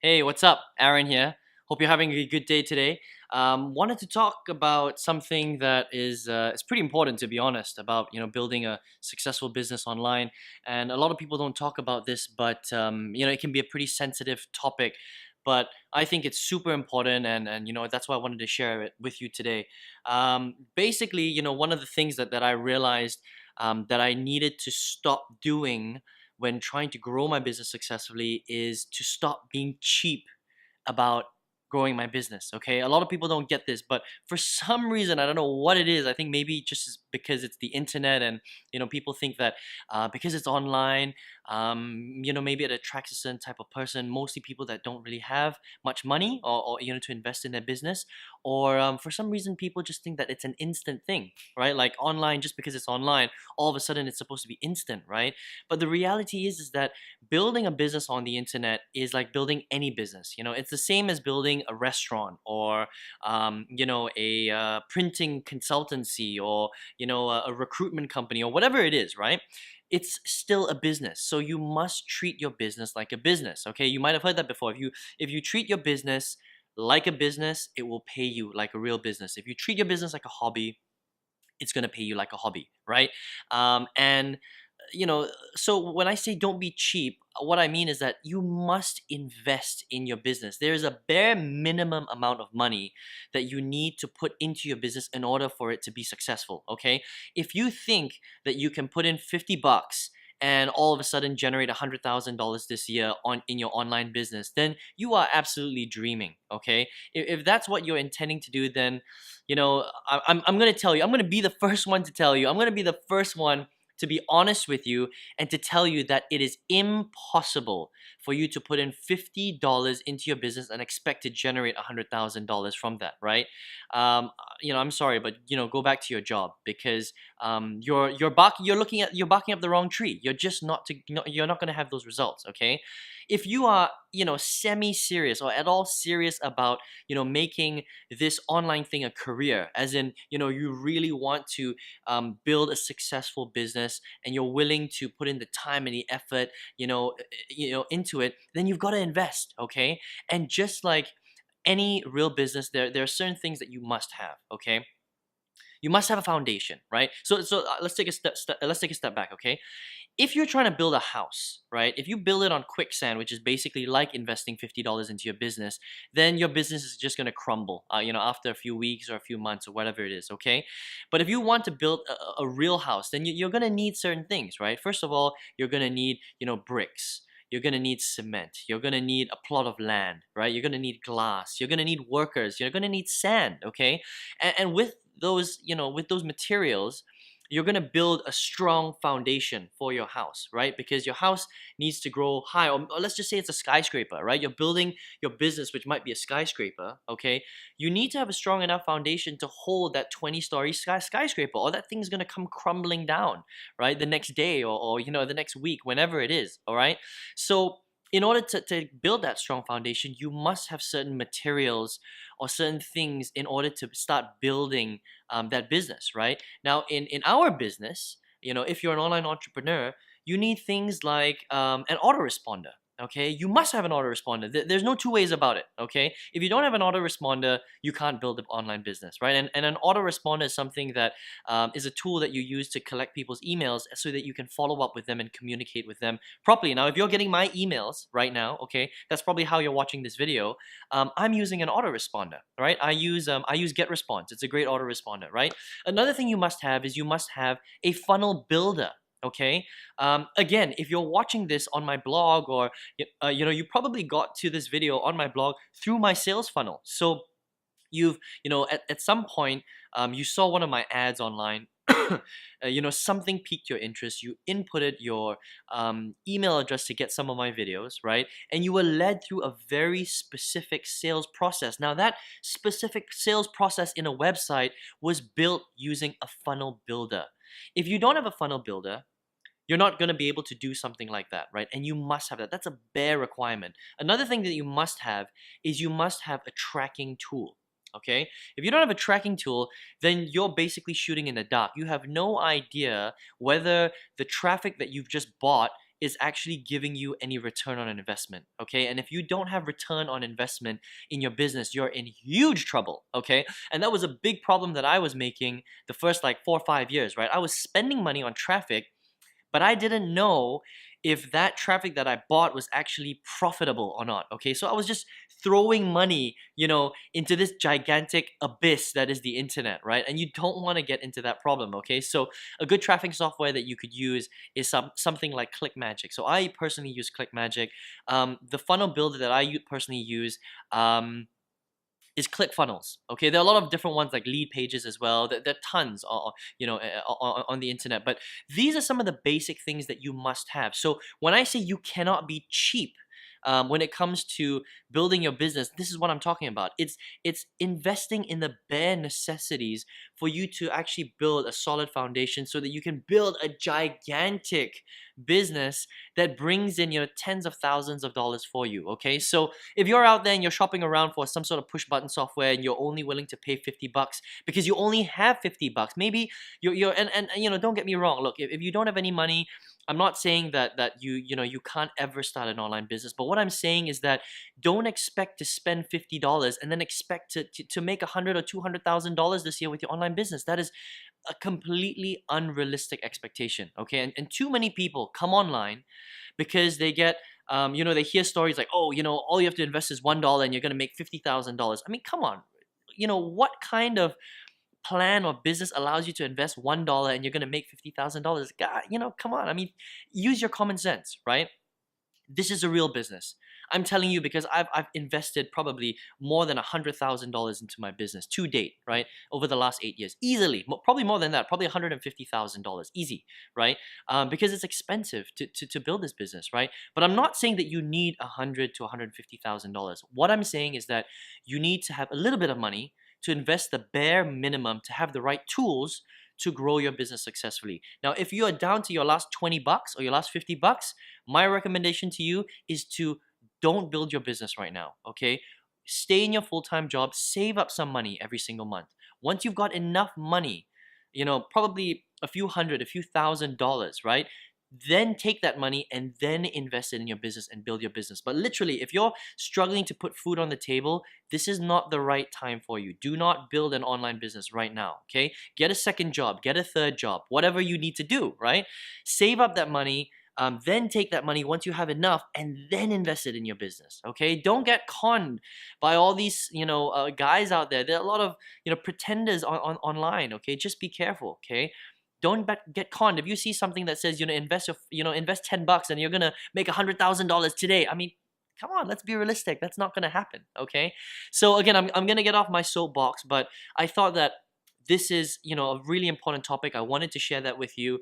Hey, what's up? Aaron here. Hope you're having a good day today. Wanted to talk about something that is pretty important, to be honest, about building a successful business online. And a lot of people don't talk about this, but it can be a pretty sensitive topic. But I think it's super important, and that's why I wanted to share it with you today. Basically, one of the things that I realized that I needed to stop doing when trying to grow my business successfully is to stop being cheap about growing my business. Okay, a lot of people don't get this, but for some reason, I don't know what it is. I think maybe just because it's the internet, and people think that because it's online, maybe it attracts a certain type of person, mostly people that don't really have much money, or to invest in their business, or for some reason people just think that it's an instant thing, right? Like online, just because it's online, all of a sudden it's supposed to be instant, right? But the reality is that building a business on the internet is like building any business. It's the same as building a restaurant, or a printing consultancy, or a recruitment company, or whatever it is, right? It's still a business, so you must treat your business like a business. Okay, you might have heard that before. If you treat your business like a business, it will pay you like a real business. If you treat your business like a hobby, it's going to pay you like a hobby, right? And you know so when I say don't be cheap, what I mean is that you must invest in your business. There is a bare minimum amount of money that you need to put into your business in order for it to be successful. Okay, if you think that you can put in 50 bucks and all of a sudden generate $100,000 this year on in your online business, then you are absolutely dreaming. Okay, if that's what you're intending to do, then I'm going to tell you, I'm going to be the first one to tell you, I'm going to be the first one to be honest with you and to tell you that it is impossible for you to put in $50 into your business and expect to generate $100,000 from that, right? I'm sorry, but go back to your job, because you're barking up the wrong tree. You're just you're not going to have those results. Okay, if you are semi serious or at all serious about making this online thing a career, as in you really want to build a successful business, and you're willing to put in the time and the effort into it, then you've got to invest. Okay, and just like any real business, there are certain things that you must have. Okay, you must have a foundation, right? So let's take a step back. Okay, if you're trying to build a house, right? If you build it on quicksand, which is basically like investing $50 into your business, then your business is just going to crumble, after a few weeks or a few months or whatever it is. Okay, but if you want to build a real house, then you're going to need certain things, right? First of all, you're going to need bricks. You're going to need cement. You're going to need a plot of land, right? You're going to need glass. You're going to need workers. You're going to need sand. Okay, and with those, with those materials, you're going to build a strong foundation for your house, right? Because your house needs to grow high, or let's just say it's a skyscraper, right? You're building your business, which might be a skyscraper. Okay, you need to have a strong enough foundation to hold that 20-story skyscraper, or that thing's going to come crumbling down, right, the next day, or the next week, whenever it is. All right, so in order to build that strong foundation, you must have certain materials or certain things in order to start building that business, right? Now, in our business, if you're an online entrepreneur, you need things like an autoresponder. Okay, you must have an autoresponder. There's no two ways about it. Okay, if you don't have an autoresponder, you can't build an online business, right? And an autoresponder is something that is a tool that you use to collect people's emails so that you can follow up with them and communicate with them properly. Now, if you're getting my emails right now, okay, that's probably how you're watching this video. I'm using an autoresponder, right? I use GetResponse. It's a great autoresponder, right? Another thing you must have is you must have a funnel builder. Okay. Again, if you're watching this on my blog, or you probably got to this video on my blog through my sales funnel. So you've at some point you saw one of my ads online. Something piqued your interest. You inputted your email address to get some of my videos, right? And you were led through a very specific sales process. Now, that specific sales process in a website was built using a funnel builder. If you don't have a funnel builder, you're not going to be able to do something like that, right? And you must have that. That's a bare requirement. Another thing that you must have is you must have a tracking tool. Okay, if you don't have a tracking tool, then you're basically shooting in the dark. You have no idea whether the traffic that you've just bought is actually giving you any return on investment, okay? And if you don't have return on investment in your business, you're in huge trouble, okay? And that was a big problem that I was making the first like 4 or 5 years, right? I was spending money on traffic, but I didn't know if that traffic that I bought was actually profitable or not. Okay, so I was just throwing money, into this gigantic abyss that is the internet, right? And you don't want to get into that problem. Okay, so a good traffic software that you could use is something like ClickMagick. So I personally use ClickMagick. The funnel builder that I personally use. Is ClickFunnels. Okay, there are a lot of different ones like lead pages as well. There are tons, on the internet. But these are some of the basic things that you must have. So when I say you cannot be cheap, when it comes to building your business, this is what I'm talking about. It's investing in the bare necessities for you to actually build a solid foundation so that you can build a gigantic business that brings in tens of thousands of dollars for you. Okay, so if you're out there and you're shopping around for some sort of push button software and you're only willing to pay $50 because you only have $50, maybe you're and don't get me wrong. Look, if you don't have any money, I'm not saying that you can't ever start an online business, but what I'm saying is that don't expect to spend $50 and then expect to make $100,000 or $200,000 this year with your online business. That is a completely unrealistic expectation. Okay, and too many people come online because they get they hear stories like, oh, all you have to invest is $1 and you're gonna make $50,000. I mean, come on, what kind of plan or business allows you to invest $1 and you're gonna make $50,000? God, come on. I mean, use your common sense, right? This is a real business. I'm telling you because I've invested probably more than $100,000 into my business to date, right? Over the last 8 years, easily, probably more than that, probably $150,000, easy, right? Because it's expensive to build this business, right? But I'm not saying that you need $100,000 to $150,000. What I'm saying is that you need to have a little bit of money to invest the bare minimum to have the right tools to grow your business successfully. Now, if you are down to your last $20 or your last $50, my recommendation to you is to don't build your business right now, okay? Stay in your full-time job, save up some money every single month. Once you've got enough money, probably a few hundred, a few $1,000s, right? Then take that money and then invest it in your business and build your business. But literally, if you're struggling to put food on the table, this is not the right time for you. Do not build an online business right now, okay? Get a second job, get a third job, whatever you need to do, right? Save up that money, then take that money once you have enough and then invest it in your business, okay? Don't get conned by all these, guys out there. There are a lot of, pretenders online, okay? Just be careful, okay? Don't get conned. If you see something that says, invest $10 and you're gonna make $100,000 today, I mean, come on, let's be realistic. That's not gonna happen. Okay. So again, I'm gonna get off my soapbox, but I thought that this is a really important topic. I wanted to share that with you.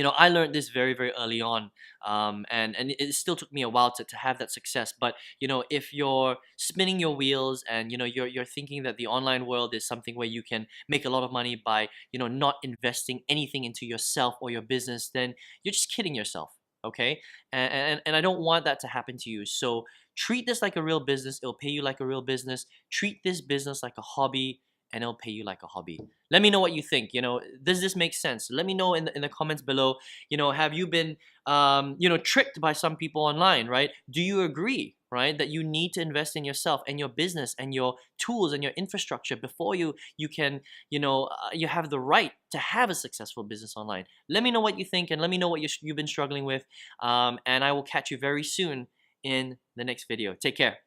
I learned this very, very early on, and it still took me a while to have that success. But if you're spinning your wheels and you're thinking that the online world is something where you can make a lot of money by not investing anything into yourself or your business, then you're just kidding yourself. Okay, and I don't want that to happen to you. So treat this like a real business. It'll pay you like a real business. Treat this business like a hobby, and it'll pay you like a hobby. Let me know what you think. Does this make sense? Let me know in the comments below. Have you been tricked by some people online, right? Do you agree, right, that you need to invest in yourself and your business and your tools and your infrastructure before you can you have the right to have a successful business online? Let me know what you think, and let me know what you've been struggling with, and I will catch you very soon in the next video. Take care.